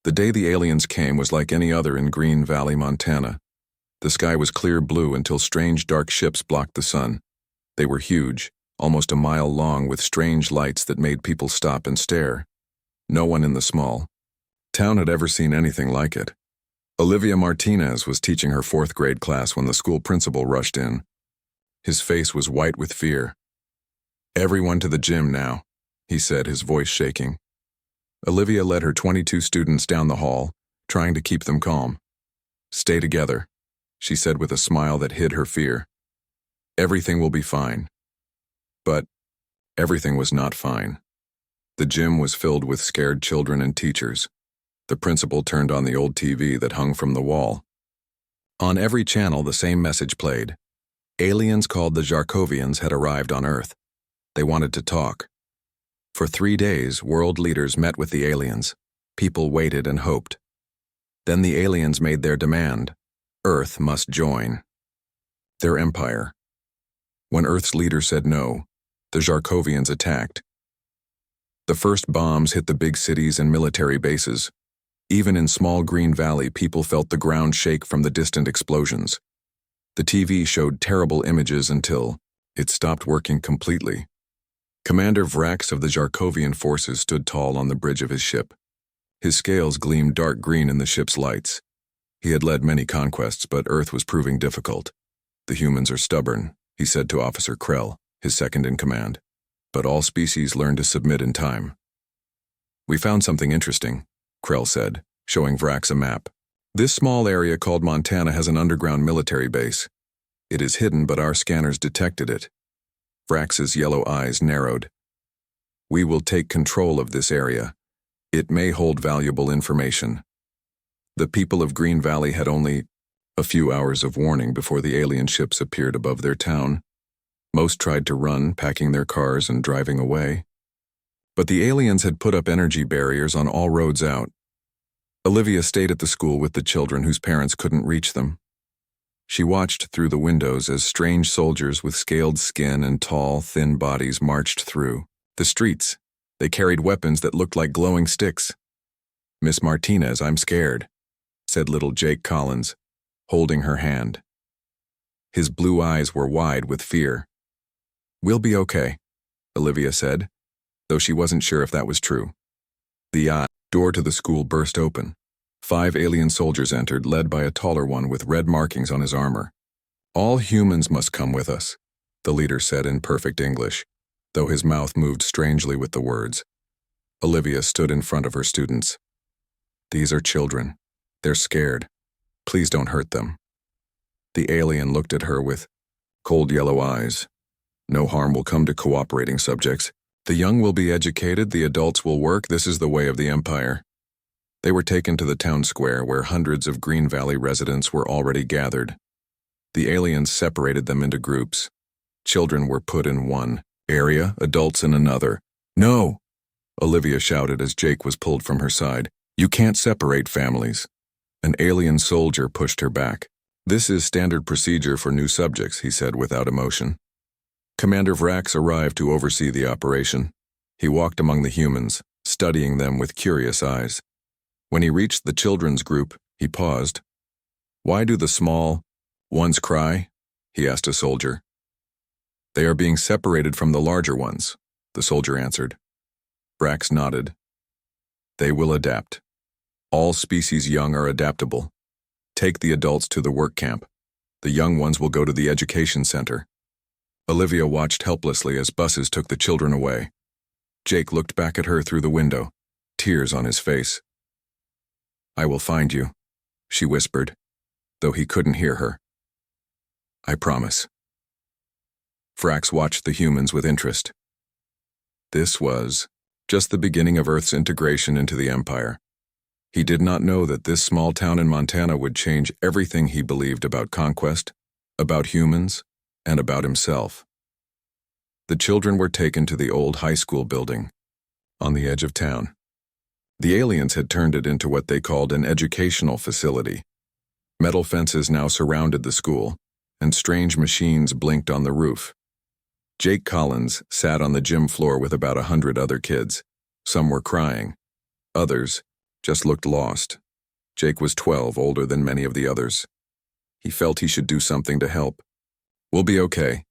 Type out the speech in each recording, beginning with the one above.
The day the aliens came was like any other in Green Valley, Montana. The sky was clear blue until strange dark ships blocked the sun. They were huge, almost a mile long, with strange lights that made people stop and stare. No one in the small town had ever seen anything like it. Olivia Martinez was teaching her 4th grade class when the school principal rushed in. His face was white with fear. "Everyone to the gym now," he said, his voice shaking. Olivia led her 22 students down the hall, trying to keep them calm. "Stay together," she said with a smile that hid her fear. "Everything will be fine." But everything was not fine. The gym was filled with scared children and teachers. The principal turned on the old TV that hung from the wall. On every channel, the same message played. Aliens called the Zarkovians had arrived on Earth. They wanted to talk. For 3 days, world leaders met with the aliens. People waited and hoped. Then the aliens made their demand. Earth must join their empire. When Earth's leader said no, the Zarkovians attacked. The first bombs hit the big cities and military bases. Even in small Green Valley, people felt the ground shake from the distant explosions. The TV showed terrible images until it stopped working completely. Commander Vrax of the Zarkovian forces stood tall on the bridge of his ship. His scales gleamed dark green in the ship's lights. He had led many conquests, but Earth was proving difficult. "The humans are stubborn," he said to Officer Krell, his second in command. "But all species learn to submit in time." "We found something interesting," Krell said, showing Vrax a map. "This small area called Montana has an underground military base. It is hidden, but our scanners detected it." Vrax's yellow eyes narrowed. "We will take control of this area. It may hold valuable information." The people of Green Valley had only a few hours of warning before the alien ships appeared above their town. Most tried to run, packing their cars and driving away. But the aliens had put up energy barriers on all roads out. Olivia stayed at the school with the children whose parents couldn't reach them. She watched through the windows as strange soldiers with scaled skin and tall, thin bodies marched through the streets. They carried weapons that looked like glowing sticks. "Miss Martinez, I'm scared," said little Jake Collins, holding her hand. His blue eyes were wide with fear. "We'll be okay," Olivia said, though she wasn't sure if that was true. The door to the school burst open. 5 alien soldiers entered, led by a taller one with red markings on his armor. "All humans must come with us," the leader said in perfect English, though his mouth moved strangely with the words. Olivia stood in front of her students. "These are children. They're scared. Please don't hurt them." The alien looked at her with cold yellow eyes. "No harm will come to cooperating subjects. The young will be educated, the adults will work. This is the way of the Empire." They were taken to the town square where hundreds of Green Valley residents were already gathered. The aliens separated them into groups. Children were put in one area, adults in another. "No!" Olivia shouted as Jake was pulled from her side. "You can't separate families." An alien soldier pushed her back. "This is standard procedure for new subjects," he said without emotion. Commander Vrax arrived to oversee the operation. He walked among the humans, studying them with curious eyes. When he reached the children's group, he paused. "Why do the small ones cry?" he asked a soldier. "They are being separated from the larger ones," the soldier answered. Vrax nodded. "They will adapt. All species young are adaptable. Take the adults to the work camp. The young ones will go to the education center." Olivia watched helplessly as buses took the children away. Jake looked back at her through the window, tears on his face. "I will find you," she whispered, though he couldn't hear her. "I promise." Vrax watched the humans with interest. This was just the beginning of Earth's integration into the Empire. He did not know that this small town in Montana would change everything he believed about conquest, about humans, and about himself. The children were taken to the old high school building on the edge of town. The aliens had turned it into what they called an educational facility. Metal fences now surrounded the school, and strange machines blinked on the roof. Jake Collins sat on the gym floor with about 100 other kids. Some were crying. Others, just looked lost. Jake was 12, older than many of the others. He felt he should do something to help. "We'll be okay,"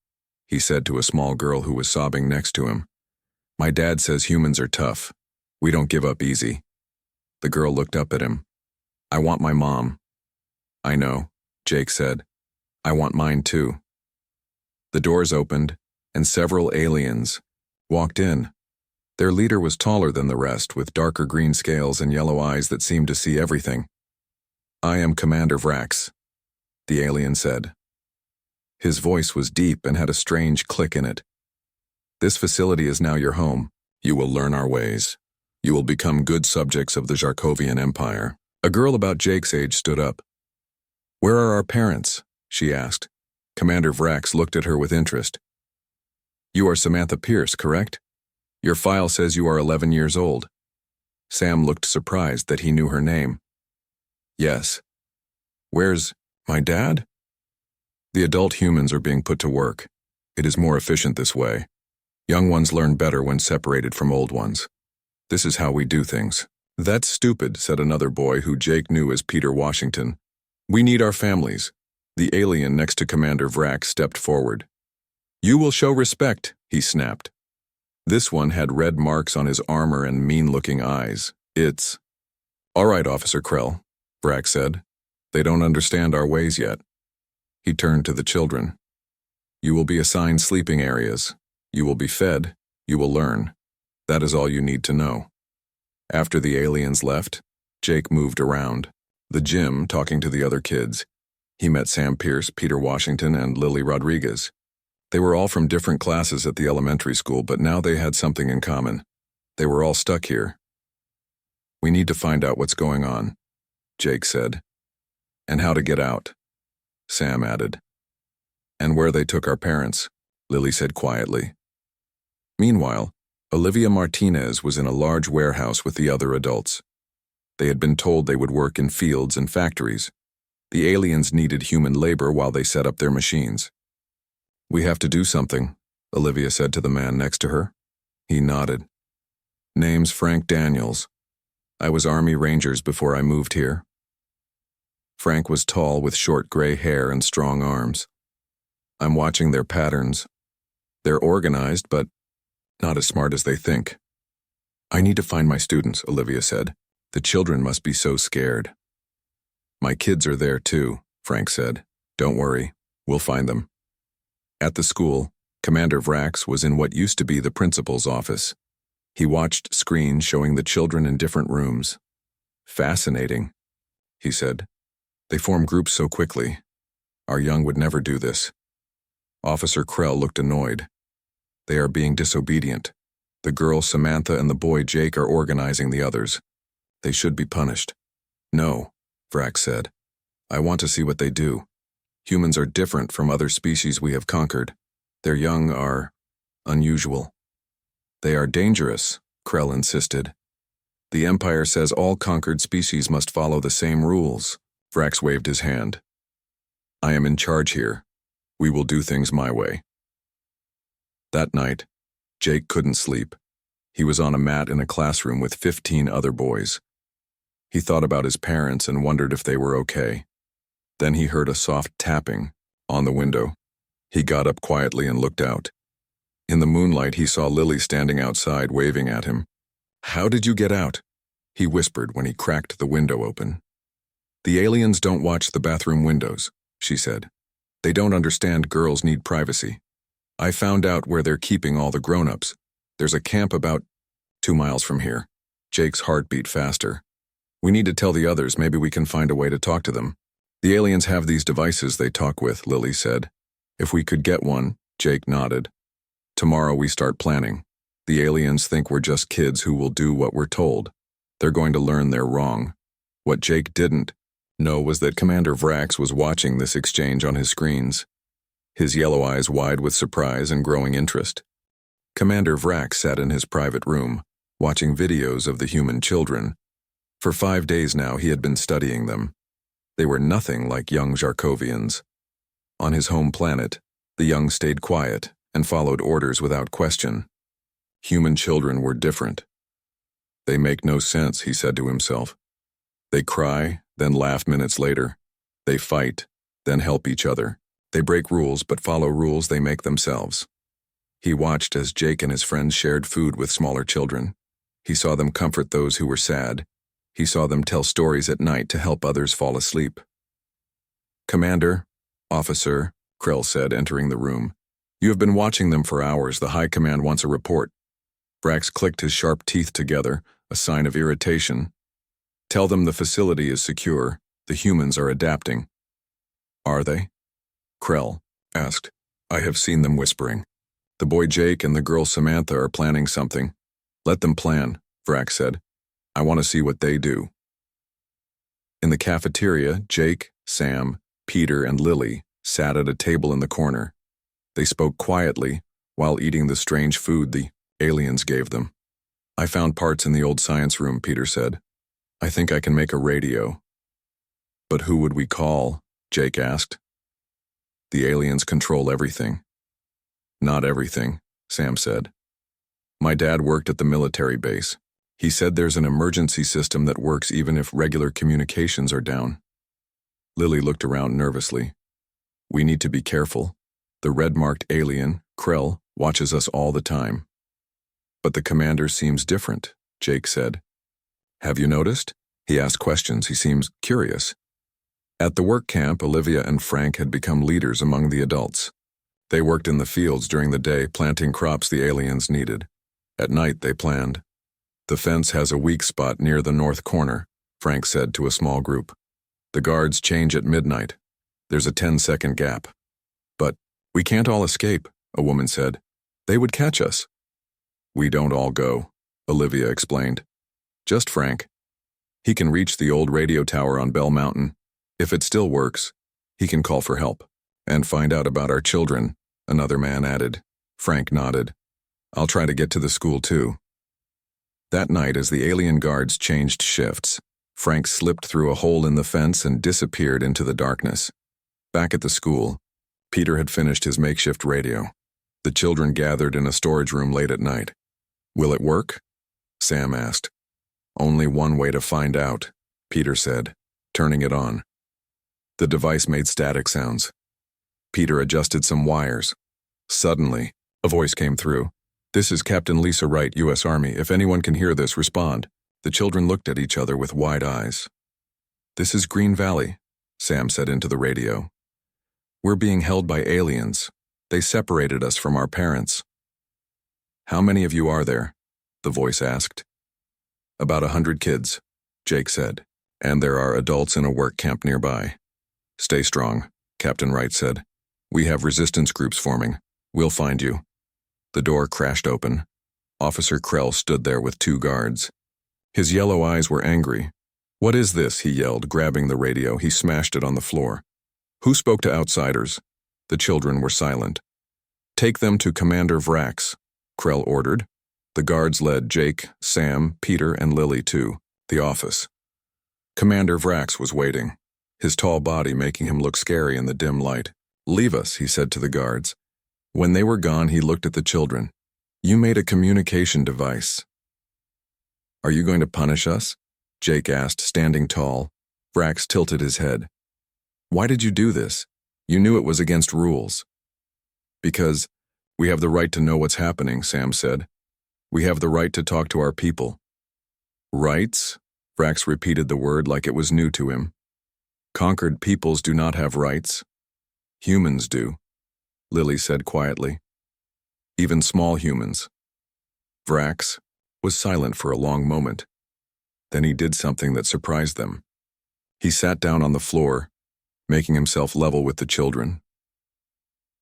he said to a small girl who was sobbing next to him. "My dad says humans are tough. We don't give up easy." The girl looked up at him. "I want my mom." "I know," Jake said. "I want mine too." The doors opened, and several aliens walked in. Their leader was taller than the rest, with darker green scales and yellow eyes that seemed to see everything. "I am Commander Vrax," the alien said. His voice was deep and had a strange click in it. "This facility is now your home. You will learn our ways. You will become good subjects of the Zarkovian Empire." A girl about Jake's age stood up. "Where are our parents?" she asked. Commander Vrax looked at her with interest. "You are Samantha Pierce, correct? Your file says you are 11 years old." Sam looked surprised that he knew her name. "Yes." "Where's my dad?" "The adult humans are being put to work. It is more efficient this way. Young ones learn better when separated from old ones. This is how we do things." "That's stupid," said another boy who Jake knew as Peter Washington. "We need our families." The alien next to Commander Vrax stepped forward. "You will show respect," he snapped. This one had red marks on his armor and mean-looking eyes. "It's..." "All right, Officer Krell," Vrax said. "They don't understand our ways yet." He turned to the children. "You will be assigned sleeping areas. You will be fed. You will learn. That is all you need to know." After the aliens left, Jake moved around the gym, talking to the other kids. He met Sam Pierce, Peter Washington, and Lily Rodriguez. They were all from different classes at the elementary school, but now they had something in common. They were all stuck here. "We need to find out what's going on," Jake said. "And how to get out," Sam added. "And where they took our parents," Lily said quietly. Meanwhile, Olivia Martinez was in a large warehouse with the other adults. They had been told they would work in fields and factories. The aliens needed human labor while they set up their machines. "We have to do something," Olivia said to the man next to her. He nodded. "Name's Frank Daniels. I was Army Rangers before I moved here." Frank was tall with short gray hair and strong arms. "I'm watching their patterns. They're organized, but not as smart as they think." "I need to find my students," Olivia said. "The children must be so scared." "My kids are there too," Frank said. "Don't worry, we'll find them." At the school, Commander Vrax was in what used to be the principal's office. He watched screens showing the children in different rooms. "Fascinating," he said. "They form groups so quickly. Our young would never do this." Officer Krell looked annoyed. "They are being disobedient. The girl Samantha and the boy Jake are organizing the others. They should be punished." "No," Vrax said. "I want to see what they do. Humans are different from other species we have conquered. Their young are unusual." "They are dangerous," Krell insisted. "The Empire says all conquered species must follow the same rules." Vrax waved his hand. "I am in charge here. We will do things my way." That night, Jake couldn't sleep. He was on a mat in a classroom with 15 other boys. He thought about his parents and wondered if they were okay. Then he heard a soft tapping on the window. He got up quietly and looked out. In the moonlight, he saw Lily standing outside waving at him. "How did you get out?" he whispered when he cracked the window open. "The aliens don't watch the bathroom windows," she said. "They don't understand girls need privacy. I found out where they're keeping all the grown-ups. There's a camp about 2 miles from here." Jake's heart beat faster. "We need to tell the others. Maybe we can find a way to talk to them." "The aliens have these devices they talk with," Lily said. "If we could get one," Jake nodded. "Tomorrow we start planning. The aliens think we're just kids who will do what we're told. They're going to learn they're wrong." What Jake didn't know was that Commander Vrax was watching this exchange on his screens, his yellow eyes wide with surprise and growing interest. Commander Vrax sat in his private room, watching videos of the human children. For 5 days now he had been studying them. They were nothing like young Zarkovians. On his home planet, the young stayed quiet and followed orders without question. Human children were different. "They make no sense," he said to himself. They cry, then laugh minutes later. They fight, then help each other. They break rules but follow rules they make themselves. He watched as Jake and his friends shared food with smaller children. He saw them comfort those who were sad. He saw them tell stories at night to help others fall asleep. "Commander, officer," Krell said, entering the room. "You have been watching them for hours. The High Command wants a report." Vrax clicked his sharp teeth together, a sign of irritation. "Tell them the facility is secure. The humans are adapting." "Are they?" Krell asked. "I have seen them whispering. The boy Jake and the girl Samantha are planning something." "Let them plan," Vrax said. "I want to see what they do." In the cafeteria, Jake, Sam, Peter, and Lily sat at a table in the corner. They spoke quietly while eating the strange food the aliens gave them. "I found parts in the old science room," Peter said. "I think I can make a radio." "But who would we call?" Jake asked. "The aliens control everything." "Not everything," Sam said. "My dad worked at the military base. He said there's an emergency system that works even if regular communications are down." Lily looked around nervously. "We need to be careful. The red-marked alien, Krell, watches us all the time." "But the commander seems different," Jake said. "Have you noticed?" He asked questions. He seems curious. At the work camp, Olivia and Frank had become leaders among the adults. They worked in the fields during the day, planting crops the aliens needed. At night, they planned. "The fence has a weak spot near the north corner," Frank said to a small group. "The guards change at midnight. There's a 10-second gap." "But we can't all escape," a woman said. "They would catch us." "We don't all go," Olivia explained. "Just Frank. He can reach the old radio tower on Bell Mountain. If it still works, he can call for help. And find out about our children," another man added. Frank nodded. "I'll try to get to the school too." That night, as the alien guards changed shifts, Frank slipped through a hole in the fence and disappeared into the darkness. Back at the school, Peter had finished his makeshift radio. The children gathered in a storage room late at night. "Will it work?" Sam asked. "Only one way to find out," Peter said, turning it on. The device made static sounds. Peter adjusted some wires. Suddenly, a voice came through. "This is Captain Lisa Wright, U.S. Army. If anyone can hear this, respond." The children looked at each other with wide eyes. "This is Green Valley," Sam said into the radio. "We're being held by aliens. They separated us from our parents." "How many of you are there?" the voice asked. "About 100 kids," Jake said, "and there are adults in a work camp nearby." "Stay strong," Captain Wright said. "We have resistance groups forming. We'll find you." The door crashed open. Officer Krell stood there with 2 guards. His yellow eyes were angry. "What is this?" he yelled, grabbing the radio. He smashed it on the floor. "Who spoke to outsiders?" The children were silent. "Take them to Commander Vrax," Krell ordered. The guards led Jake, Sam, Peter, and Lily to the office. Commander Vrax was waiting, his tall body making him look scary in the dim light. "Leave us," he said to the guards. When they were gone, he looked at the children. "You made a communication device. Are you going to punish us?" Jake asked, standing tall. Vrax tilted his head. "Why did you do this? You knew it was against rules." "Because we have the right to know what's happening," Sam said. "We have the right to talk to our people." "Rights?" Vrax repeated the word like it was new to him. "Conquered peoples do not have rights. Humans do," Lily said quietly. "Even small humans." Vrax was silent for a long moment. Then he did something that surprised them. He sat down on the floor, making himself level with the children.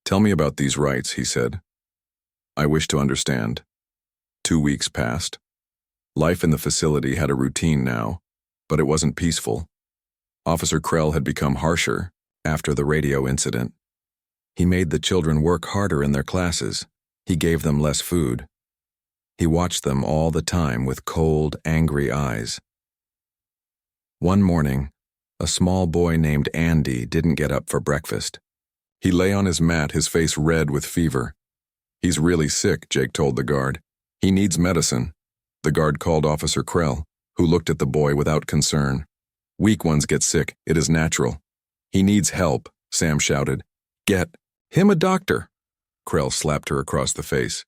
"Tell me about these rights," he said. "I wish to understand." 2 weeks passed. Life in the facility had a routine now, but it wasn't peaceful. Officer Krell had become harsher after the radio incident. He made the children work harder in their classes. He gave them less food. He watched them all the time with cold, angry eyes. One morning, a small boy named Andy didn't get up for breakfast. He lay on his mat, his face red with fever. "He's really sick," Jake told the guard. "He needs medicine." The guard called Officer Krell, who looked at the boy without concern. Weak ones get sick. It is natural. He needs help, Sam shouted. Get him a doctor. Krell slapped her across the face.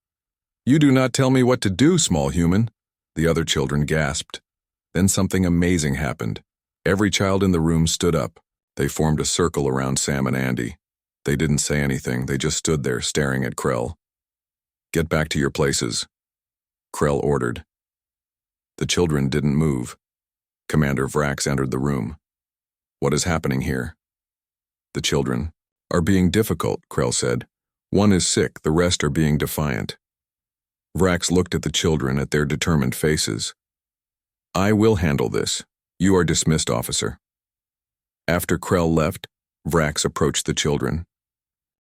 You do not tell me what to do, small human. The other children gasped. Then something amazing happened. Every child in the room stood up. They formed a circle around Sam and Andy. They didn't say anything. They just stood there staring at Krell. Get back to your places, Krell ordered. The children didn't move. Commander Vrax entered the room. What is happening here? The children are being difficult, Krell said. One is sick, the rest are being defiant. Vrax looked at the children, at their determined faces. I will handle this. You are dismissed, officer. After Krell left, Vrax approached the children.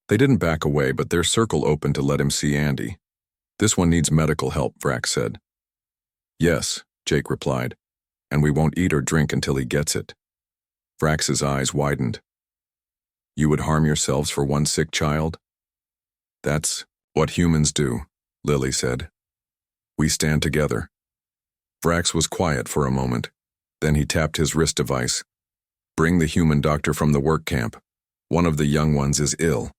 They didn't back away, but their circle opened to let him see Andy. This one needs medical help, Vrax said. Yes, Jake replied, and we won't eat or drink until he gets it. Vrax's eyes widened. You would harm yourselves for one sick child? That's what humans do, Lily said. We stand together. Vrax was quiet for a moment. Then he tapped his wrist device. Bring the human doctor from the work camp. One of the young ones is ill.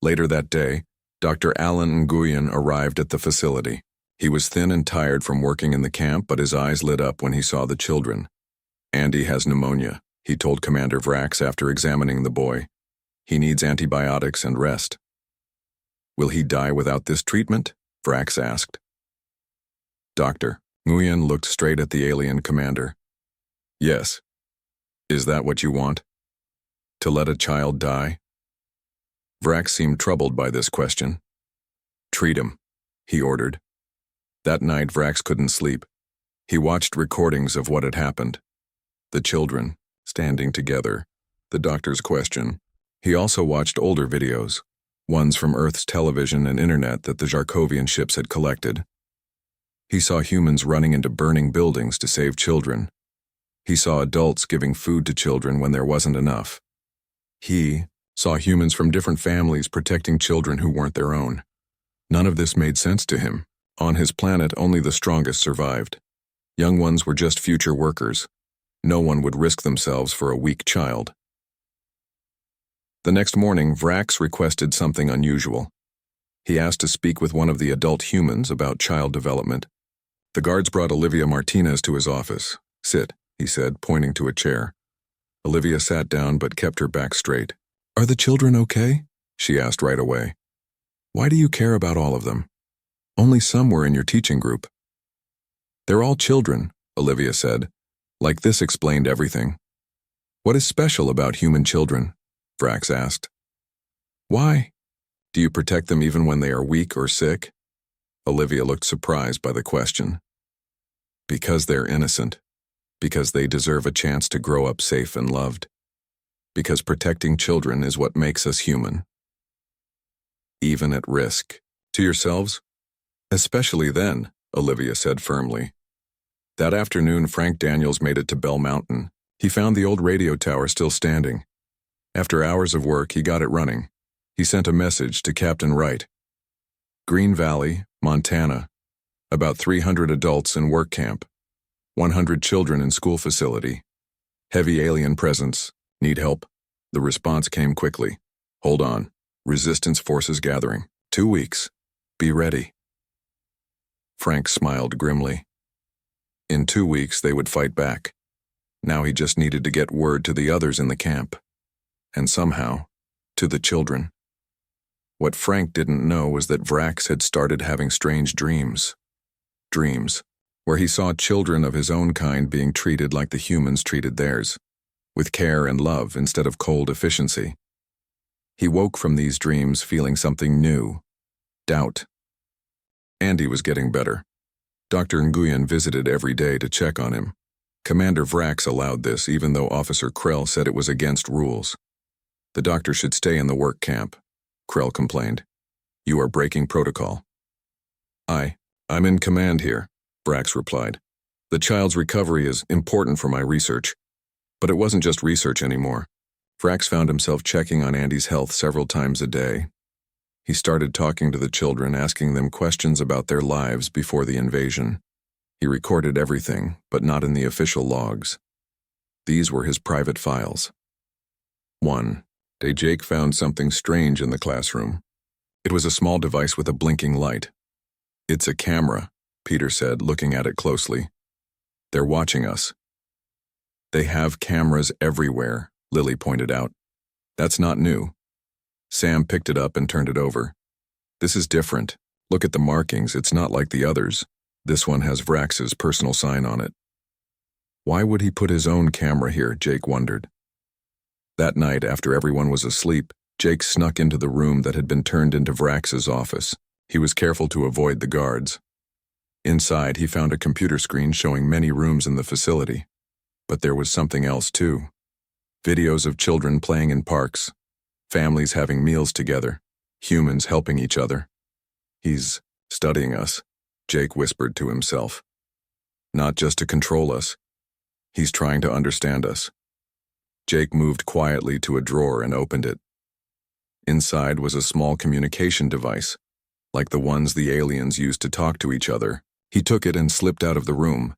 Later that day, Dr. Alan Nguyen arrived at the facility. He was thin and tired from working in the camp, but his eyes lit up when he saw the children. Andy has pneumonia, he told Commander Vrax after examining the boy. He needs antibiotics and rest. Will he die without this treatment? Vrax asked. Doctor, Nguyen looked straight at the alien commander. Yes. Is that what you want? To let a child die? Vrax seemed troubled by this question. Treat him, he ordered. That night, Vrax couldn't sleep. He watched recordings of what had happened. The children, standing together, the doctor's question. He also watched older videos, ones from Earth's television and internet that the Zarkovian ships had collected. He saw humans running into burning buildings to save children. He saw adults giving food to children when there wasn't enough. He saw humans from different families protecting children who weren't their own. None of this made sense to him. On his planet, only the strongest survived. Young ones were just future workers. No one would risk themselves for a weak child. The next morning, Vrax requested something unusual. He asked to speak with one of the adult humans about child development. The guards brought Olivia Martinez to his office. Sit, he said, pointing to a chair. Olivia sat down but kept her back straight. Are the children okay? She asked right away. Why do you care about all of them? Only some were in your teaching group. They're all children, Olivia said. Like this explained everything. What is special about human children? Vrax asked. Why? Do you protect them even when they are weak or sick? Olivia looked surprised by the question. Because they're innocent. Because they deserve a chance to grow up safe and loved. Because protecting children is what makes us human. Even at risk. To yourselves? Especially then, Olivia said firmly. That afternoon, Frank Daniels made it to Bell Mountain. He found the old radio tower still standing. After hours of work, he got it running. He sent a message to Captain Wright. Green Valley, Montana. About 300 adults in work camp. 100 children in school facility. Heavy alien presence. Need help? The response came quickly. Hold on. Resistance forces gathering. 2 weeks. Be ready. Frank smiled grimly. In 2 weeks, they would fight back. Now he just needed to get word to the others in the camp. And somehow, to the children. What Frank didn't know was that Vrax had started having strange dreams. Dreams, where he saw children of his own kind being treated like the humans treated theirs, with care and love instead of cold efficiency. He woke from these dreams feeling something new. Doubt. Andy was getting better. Dr. Nguyen visited every day to check on him. Commander Vrax allowed this, even though Officer Krell said it was against rules. The doctor should stay in the work camp, Krell complained. You are breaking protocol. I'm in command here, Vrax replied. The child's recovery is important for my research. But it wasn't just research anymore. Vrax found himself checking on Andy's health several times a day. He started talking to the children, asking them questions about their lives before the invasion. He recorded everything, but not in the official logs. These were his private files. One day, Jake found something strange in the classroom. It was a small device with a blinking light. "It's a camera," Peter said, looking at it closely. "They're watching us." "They have cameras everywhere," Lily pointed out. "That's not new." Sam picked it up and turned it over. "This is different. Look at the markings, it's not like the others. This one has Vrax's personal sign on it." Why would he put his own camera here, Jake wondered. That night, after everyone was asleep, Jake snuck into the room that had been turned into Vrax's office. He was careful to avoid the guards. Inside, he found a computer screen showing many rooms in the facility. But there was something else too. Videos of children playing in parks, families having meals together, humans helping each other. "He's studying us," Jake whispered to himself. "Not just to control us. He's trying to understand us." Jake moved quietly to a drawer and opened it. Inside was a small communication device, like the ones the aliens used to talk to each other. He took it and slipped out of the room.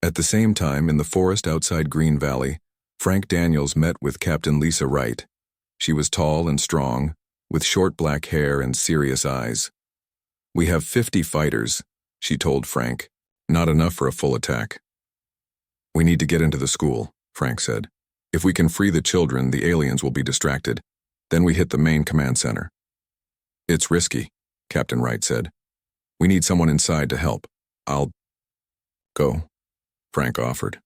At the same time, in the forest outside Green Valley, Frank Daniels met with Captain Lisa Wright. She was tall and strong, with short black hair and serious eyes. "We have 50 fighters," she told Frank. "Not enough for a full attack." "We need to get into the school," Frank said. "If we can free the children, the aliens will be distracted. Then we hit the main command center." "It's risky," Captain Wright said. "We need someone inside to help." "I'll go," Frank offered.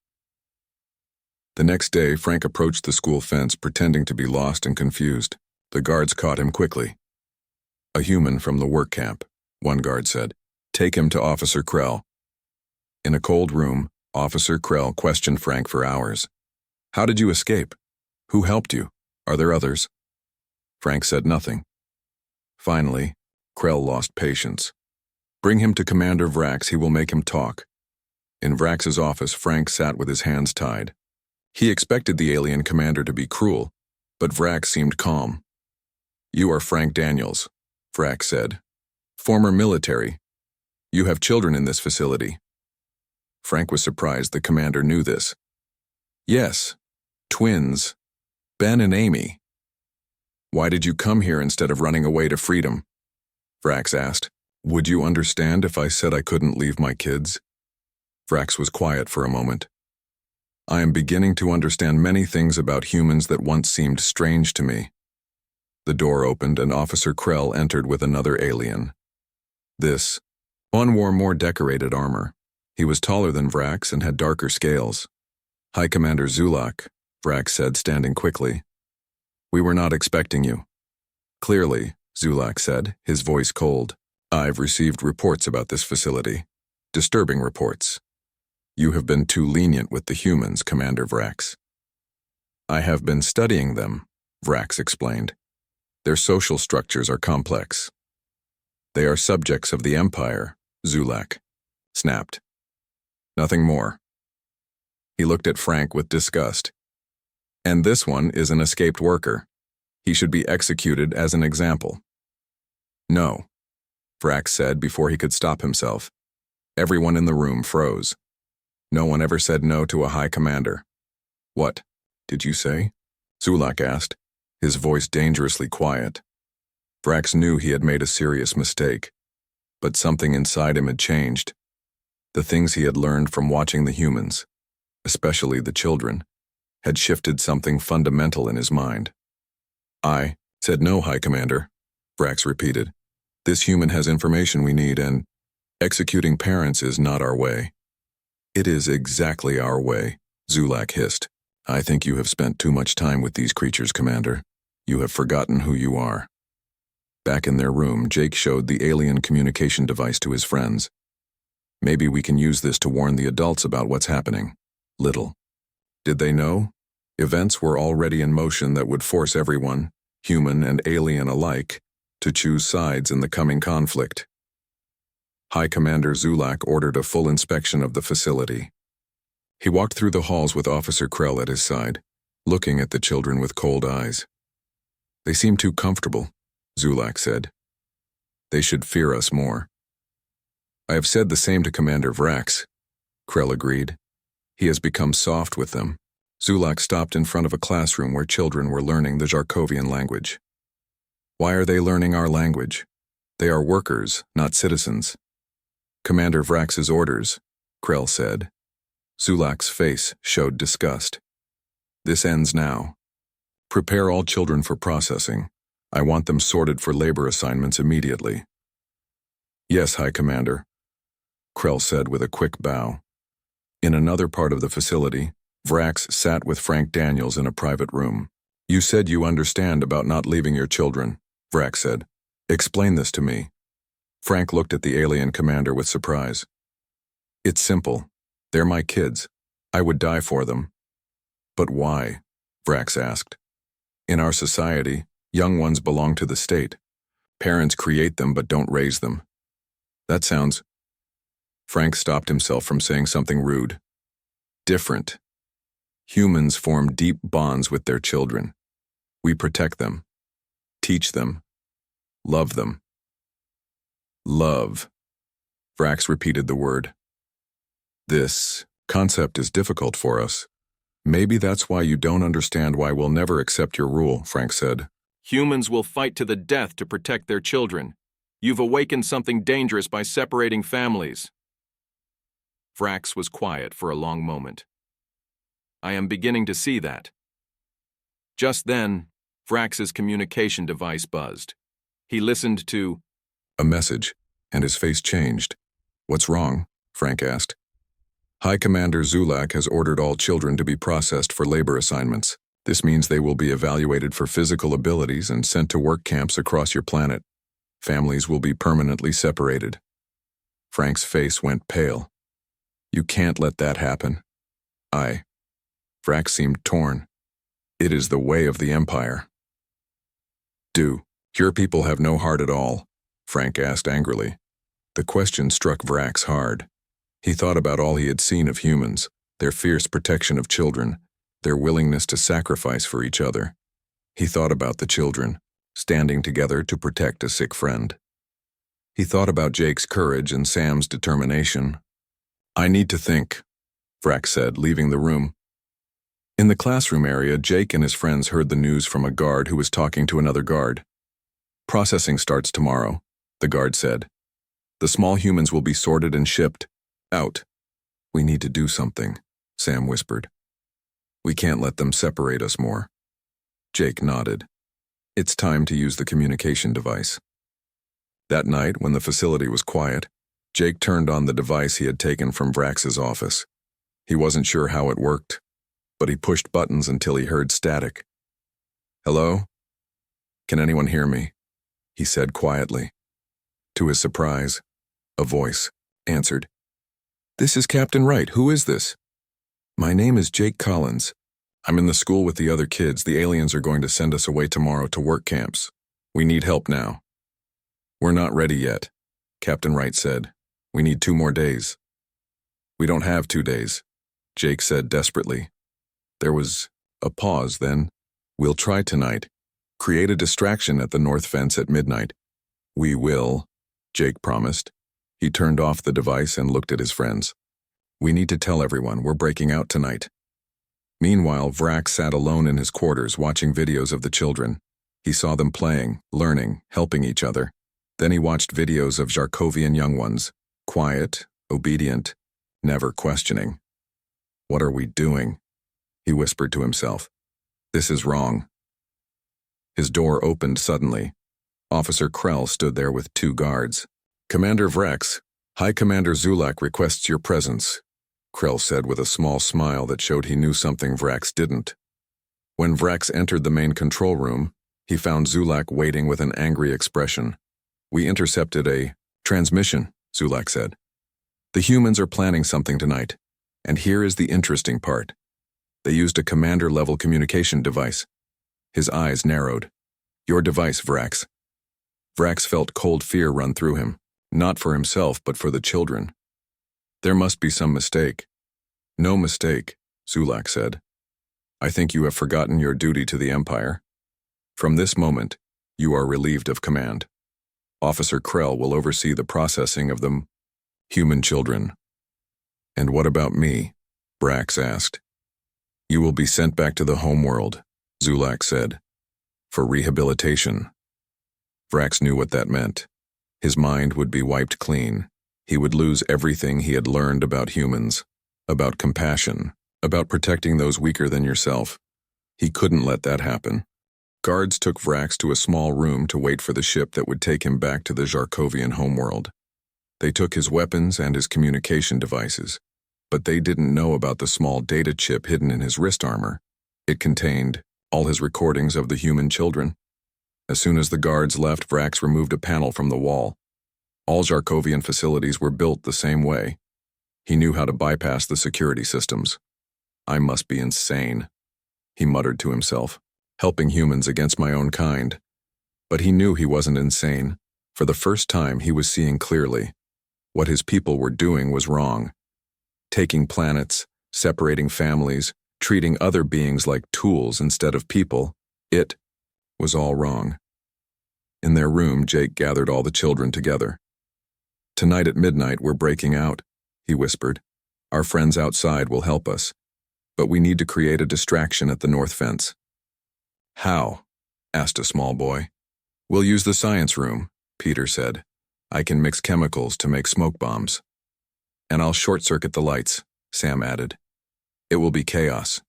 The next day, Frank approached the school fence, pretending to be lost and confused. The guards caught him quickly. "A human from the work camp," one guard said. "Take him to Officer Krell." In a cold room, Officer Krell questioned Frank for hours. "How did you escape? Who helped you? Are there others?" Frank said nothing. Finally, Krell lost patience. "Bring him to Commander Vrax, he will make him talk." In Vrax's office, Frank sat with his hands tied. He expected the alien commander to be cruel, but Vrax seemed calm. "You are Frank Daniels," Vrax said. "Former military. You have children in this facility." Frank was surprised the commander knew this. "Yes, twins, Ben and Amy." "Why did you come here instead of running away to freedom?" Vrax asked. "Would you understand if I said I couldn't leave my kids?" Vrax was quiet for a moment. "I am beginning to understand many things about humans that once seemed strange to me." The door opened and Officer Krell entered with another alien. This one wore more decorated armor. He was taller than Vrax and had darker scales. "High Commander Zulak," Vrax said, standing quickly. "We were not expecting you." "Clearly," Zulak said, his voice cold. "I've received reports about this facility. Disturbing reports. You have been too lenient with the humans, Commander Vrax." "I have been studying them," Vrax explained. "Their social structures are complex." "They are subjects of the Empire," Zulak snapped. "Nothing more." He looked at Frank with disgust. "And this one is an escaped worker. He should be executed as an example." "No," Vrax said before he could stop himself. Everyone in the room froze. No one ever said no to a high commander. "What did you say?" Zulak asked, his voice dangerously quiet. Vrax knew he had made a serious mistake, but something inside him had changed. The things he had learned from watching the humans, especially the children, had shifted something fundamental in his mind. "I said no, High Commander," Vrax repeated. "This human has information we need, and executing parents is not our way." "It is exactly our way," Zulak hissed. "I think you have spent too much time with these creatures, Commander. You have forgotten who you are." Back in their room, Jake showed the alien communication device to his friends. "Maybe we can use this to warn the adults about what's happening." Little did they know, events were already in motion that would force everyone, human and alien alike, to choose sides in the coming conflict. High Commander Zulak ordered a full inspection of the facility. He walked through the halls with Officer Krell at his side, looking at the children with cold eyes. "They seem too comfortable," Zulak said. "They should fear us more." "I have said the same to Commander Vrax," Krell agreed. "He has become soft with them. Zulak stopped in front of a classroom where children were learning the Jarkovian language. Why are they learning our language? They are workers, not citizens. Commander Vrax's orders, Krell said. Zulak's face showed disgust. This ends now. Prepare all children for processing. I want them sorted for labor assignments immediately. Yes, High Commander, Krell said with a quick bow. In another part of the facility, Vrax sat with Frank Daniels in a private room. You said you understand about not leaving your children, Vrax said. Explain this to me. Frank looked at the alien commander with surprise. It's simple. They're my kids. I would die for them. But why? Vrax asked. In our society, young ones belong to the state. Parents create them but don't raise them. That sounds... Frank stopped himself from saying something rude. Different. Humans form deep bonds with their children. We protect them, teach them, love them. Love. Vrax repeated the word. This concept is difficult for us. Maybe that's why you don't understand why we'll never accept your rule, Frank said. Humans will fight to the death to protect their children. You've awakened something dangerous by separating families. Vrax was quiet for a long moment. I am beginning to see that. Just then, Vrax's communication device buzzed. He listened to a message, and his face changed. What's wrong? Frank asked. High Commander Zulak has ordered all children to be processed for labor assignments. This means they will be evaluated for physical abilities and sent to work camps across your planet. Families will be permanently separated. Frank's face went pale. You can't let that happen. Vrax seemed torn. It is the way of the Empire. Your people have no heart at all? Frank asked angrily. The question struck Vrax hard. He thought about all he had seen of humans, their fierce protection of children, their willingness to sacrifice for each other. He thought about the children, standing together to protect a sick friend. He thought about Jake's courage and Sam's determination. I need to think, Vrax said, leaving the room. In the classroom area, Jake and his friends heard the news from a guard who was talking to another guard. Processing starts tomorrow, the guard said. The small humans will be sorted and shipped out. We need to do something, Sam whispered. We can't let them separate us more. Jake nodded. It's time to use the communication device. That night, when the facility was quiet, Jake turned on the device he had taken from Vrax's office. He wasn't sure how it worked, but he pushed buttons until he heard static. Hello? Can anyone hear me? He said quietly. To his surprise, a voice answered. This is Captain Wright. Who is this? My name is Jake Collins. I'm in the school with the other kids. The aliens are going to send us away tomorrow to work camps. We need help now. We're not ready yet, Captain Wright said. We need 2 more days. We don't have 2 days, Jake said desperately. There was a pause, then. We'll try tonight. Create a distraction at the north fence at midnight. We will, Jake promised. He turned off the device and looked at his friends. We need to tell everyone we're breaking out tonight. Meanwhile, Vrax sat alone in his quarters watching videos of the children. He saw them playing, learning, helping each other. Then he watched videos of Jarkovian young ones, quiet, obedient, never questioning. What are we doing? He whispered to himself. This is wrong. His door opened suddenly. Officer Krell stood there with 2 guards. Commander Vrax, High Commander Zulak requests your presence, Krell said with a small smile that showed he knew something Vrax didn't. When Vrax entered the main control room, he found Zulak waiting with an angry expression. We intercepted a transmission, Zulak said. The humans are planning something tonight, and here is the interesting part. They used a commander-level communication device. His eyes narrowed. Your device, Vrax. Vrax felt cold fear run through him, not for himself but for the children. There must be some mistake. No mistake, Zulak said. I think you have forgotten your duty to the Empire. From this moment, you are relieved of command. Officer Krell will oversee the processing of the human children. And what about me? Vrax asked. You will be sent back to the homeworld, Zulak said. For rehabilitation. Vrax knew what that meant. His mind would be wiped clean. He would lose everything he had learned about humans, about compassion, about protecting those weaker than yourself. He couldn't let that happen. Guards took Vrax to a small room to wait for the ship that would take him back to the Zarkovian homeworld. They took his weapons and his communication devices, but they didn't know about the small data chip hidden in his wrist armor. It contained all his recordings of the human children. As soon as the guards left, Vrax removed a panel from the wall. All Zarkovian facilities were built the same way. He knew how to bypass the security systems. I must be insane, he muttered to himself, helping humans against my own kind. But he knew he wasn't insane. For the first time, he was seeing clearly. What his people were doing was wrong. Taking planets, separating families, treating other beings like tools instead of people, it was all wrong. In their room, Jake gathered all the children together. Tonight at midnight, we're breaking out, he whispered. Our friends outside will help us, but we need to create a distraction at the north fence. How? Asked a small boy. We'll use the science room, Peter said. I can mix chemicals to make smoke bombs. And I'll short-circuit the lights, Sam added. It will be chaos.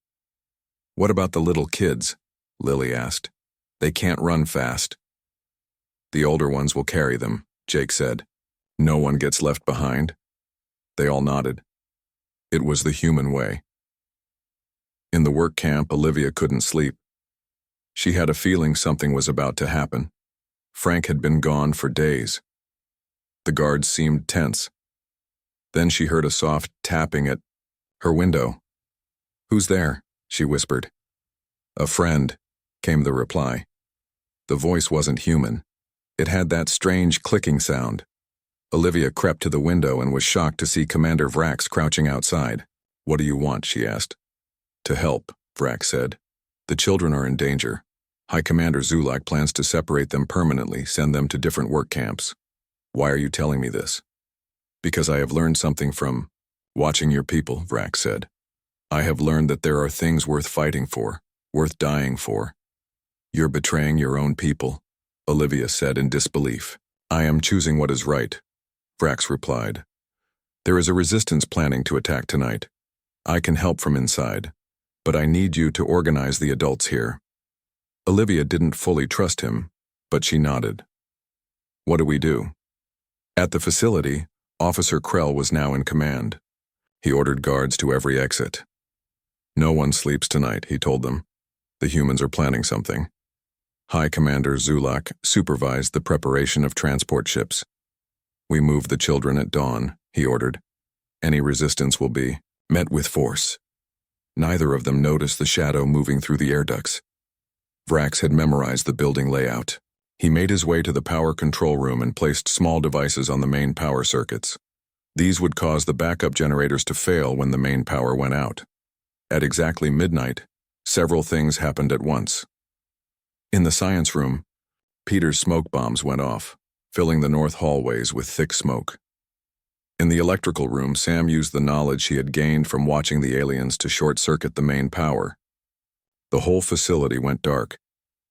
What about the little kids? Lily asked. They can't run fast. The older ones will carry them, Jake said. No one gets left behind. They all nodded. It was the human way. In the work camp, Olivia couldn't sleep. She had a feeling something was about to happen. Frank had been gone for days. The guards seemed tense. Then she heard a soft tapping at her window. Who's there? She whispered. A friend, came the reply. The voice wasn't human. It had that strange clicking sound. Olivia crept to the window and was shocked to see Commander Vrax crouching outside. What do you want? She asked. To help, Vrax said. The children are in danger. High Commander Zulak plans to separate them permanently, send them to different work camps. Why are you telling me this? Because I have learned something from watching your people, Vrax said. I have learned that there are things worth fighting for, worth dying for. You're betraying your own people, Olivia said in disbelief. I am choosing what is right, Vrax replied. There is a resistance planning to attack tonight. I can help from inside, but I need you to organize the adults here. Olivia didn't fully trust him, but she nodded. What do we do? At the facility, Officer Krell was now in command. He ordered guards to every exit. No one sleeps tonight, he told them. The humans are planning something. High Commander Zulak supervised the preparation of transport ships. We move the children at dawn, he ordered. Any resistance will be met with force. Neither of them noticed the shadow moving through the air ducts. Vrax had memorized the building layout. He made his way to the power control room and placed small devices on the main power circuits. These would cause the backup generators to fail when the main power went out. At exactly midnight, several things happened at once. In the science room, Peter's smoke bombs went off, filling the north hallways with thick smoke. In the electrical room, Sam used the knowledge he had gained from watching the aliens to short-circuit the main power. The whole facility went dark,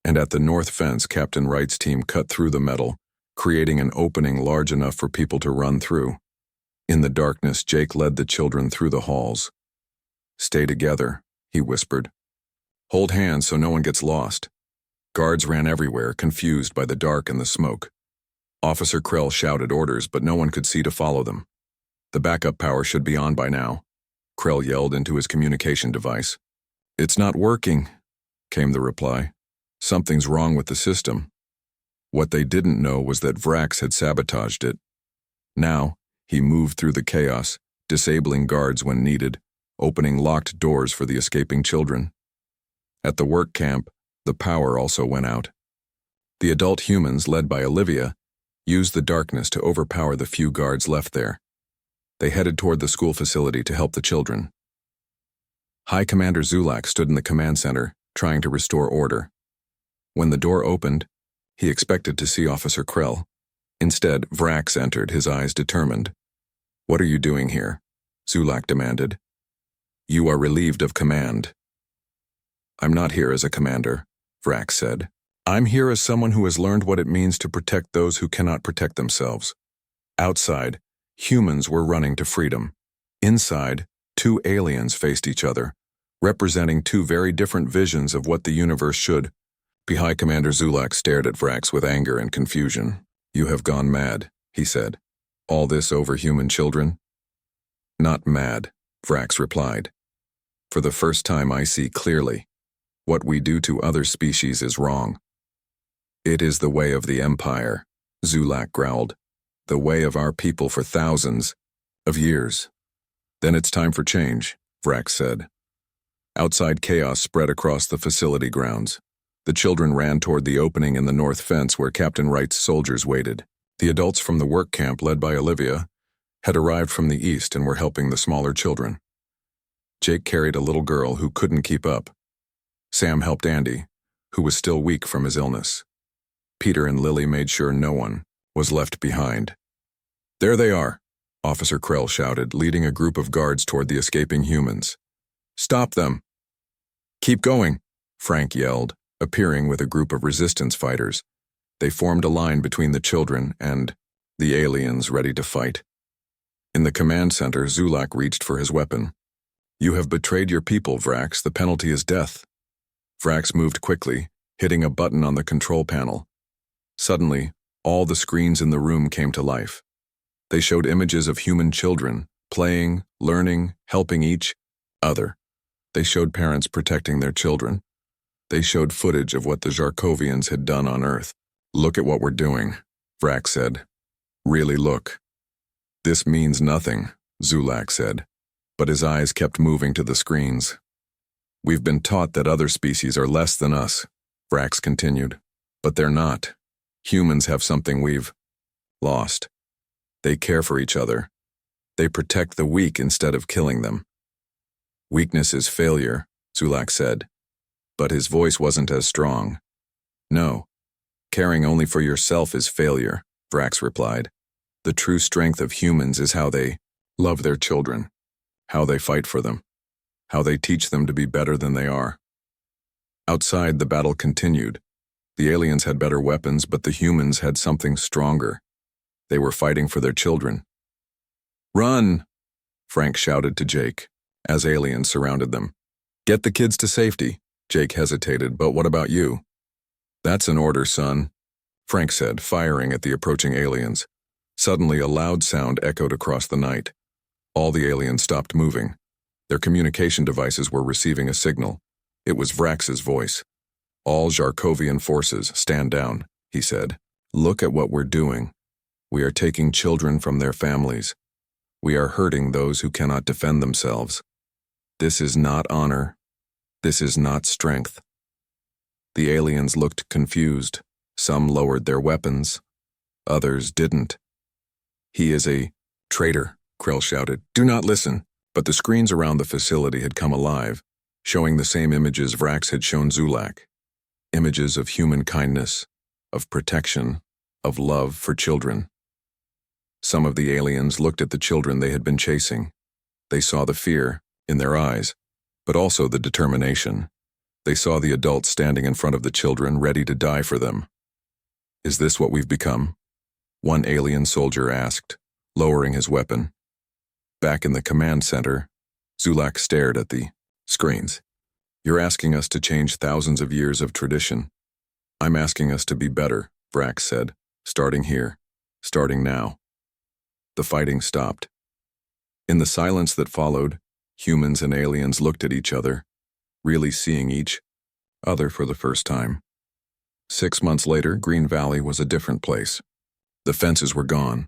and at the north fence, Captain Wright's team cut through the metal, creating an opening large enough for people to run through. In the darkness, Jake led the children through the halls. Stay together, he whispered. Hold hands so no one gets lost. Guards ran everywhere, confused by the dark and the smoke. Officer Krell shouted orders, but no one could see to follow them. The backup power should be on by now, Krell yelled into his communication device. It's not working, came the reply. Something's wrong with the system. What they didn't know was that Vrax had sabotaged it. Now, he moved through the chaos, disabling guards when needed, opening locked doors for the escaping children. At the work camp, the power also went out. The adult humans, led by Olivia, used the darkness to overpower the few guards left there. They headed toward the school facility to help the children. High Commander Zulak stood in the command center, trying to restore order. When the door opened, he expected to see Officer Krell. Instead, Vrax entered, his eyes determined. What are you doing here? Zulak demanded. You are relieved of command, I'm not here as a commander, Vrax said. I'm here as someone who has learned what it means to protect those who cannot protect themselves. Outside, humans were running to freedom. Inside, two aliens faced each other, representing two very different visions of what the universe should. High Commander Zulak stared at Vrax with anger and confusion. You have gone mad, he said. All this over human children? Not mad, Vrax replied. For the first time I see clearly. What we do to other species is wrong. It is the way of the Empire, Zulak growled. The way of our people for thousands of years. Then it's time for change, Vrax said. Outside chaos spread across the facility grounds. The children ran toward the opening in the north fence where Captain Wright's soldiers waited. The adults from the work camp, led by Olivia, had arrived from the east and were helping the smaller children. Jake carried a little girl who couldn't keep up. Sam helped Andy, who was still weak from his illness. Peter and Lily made sure no one was left behind. There they are, Officer Krell shouted, leading a group of guards toward the escaping humans. Stop them! Keep going, Frank yelled, appearing with a group of resistance fighters. They formed a line between the children and the aliens ready to fight. In the command center, Zulak reached for his weapon. You have betrayed your people, Vrax. The penalty is death. Vrax moved quickly, hitting a button on the control panel. Suddenly, all the screens in the room came to life. They showed images of human children, playing, learning, helping each other. They showed parents protecting their children. They showed footage of what the Zarkovians had done on Earth. Look at what we're doing, Vrax said. Really look. This means nothing, Zulak said, but his eyes kept moving to the screens. We've been taught that other species are less than us, Vrax continued, but they're not. Humans have something we've lost. They care for each other. They protect the weak instead of killing them. Weakness is failure, Zulak said, but his voice wasn't as strong. No, caring only for yourself is failure, Vrax replied. The true strength of humans is how they love their children, how they fight for them, how they teach them to be better than they are. Outside, the battle continued. The aliens had better weapons, but the humans had something stronger. They were fighting for their children. Run! Frank shouted to Jake, as aliens surrounded them. Get the kids to safety. Jake hesitated, but what about you? That's an order, son, Frank said, firing at the approaching aliens. Suddenly, a loud sound echoed across the night. All the aliens stopped moving. Their communication devices were receiving a signal. It was Vrax's voice. All Zarkovian forces, stand down, he said. Look at what we're doing. We are taking children from their families. We are hurting those who cannot defend themselves. This is not honor. This is not strength. The aliens looked confused. Some lowered their weapons. Others didn't. He is a traitor, Krell shouted. Do not listen. But the screens around the facility had come alive, showing the same images Vrax had shown Zulak. Images of human kindness, of protection, of love for children. Some of the aliens looked at the children they had been chasing. They saw the fear in their eyes, but also the determination. They saw the adults standing in front of the children, ready to die for them. Is this what we've become? One alien soldier asked, lowering his weapon. Back in the command center, Zulak stared at the screens. You're asking us to change thousands of years of tradition. I'm asking us to be better, Vrax said, starting here, starting now. The fighting stopped. In the silence that followed, humans and aliens looked at each other, really seeing each other for the first time. 6 months later, Green Valley was a different place. The fences were gone.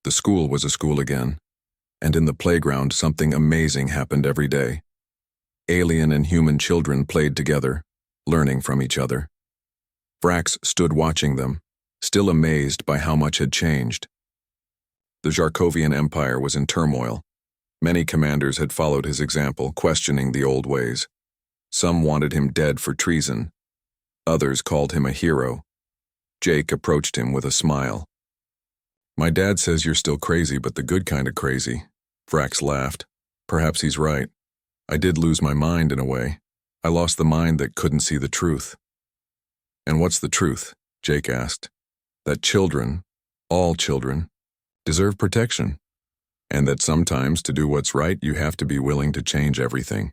The school was a school again. And in the playground, something amazing happened every day. Alien and human children played together, learning from each other. Vrax stood watching them, still amazed by how much had changed. The Zarkovian Empire was in turmoil. Many commanders had followed his example, questioning the old ways. Some wanted him dead for treason. Others called him a hero. Jake approached him with a smile. My dad says you're still crazy, but the good kind of crazy. Vrax laughed. Perhaps he's right. I did lose my mind in a way. I lost the mind that couldn't see the truth. And what's the truth? Jake asked. That children, all children, deserve protection. And that sometimes to do what's right, you have to be willing to change everything.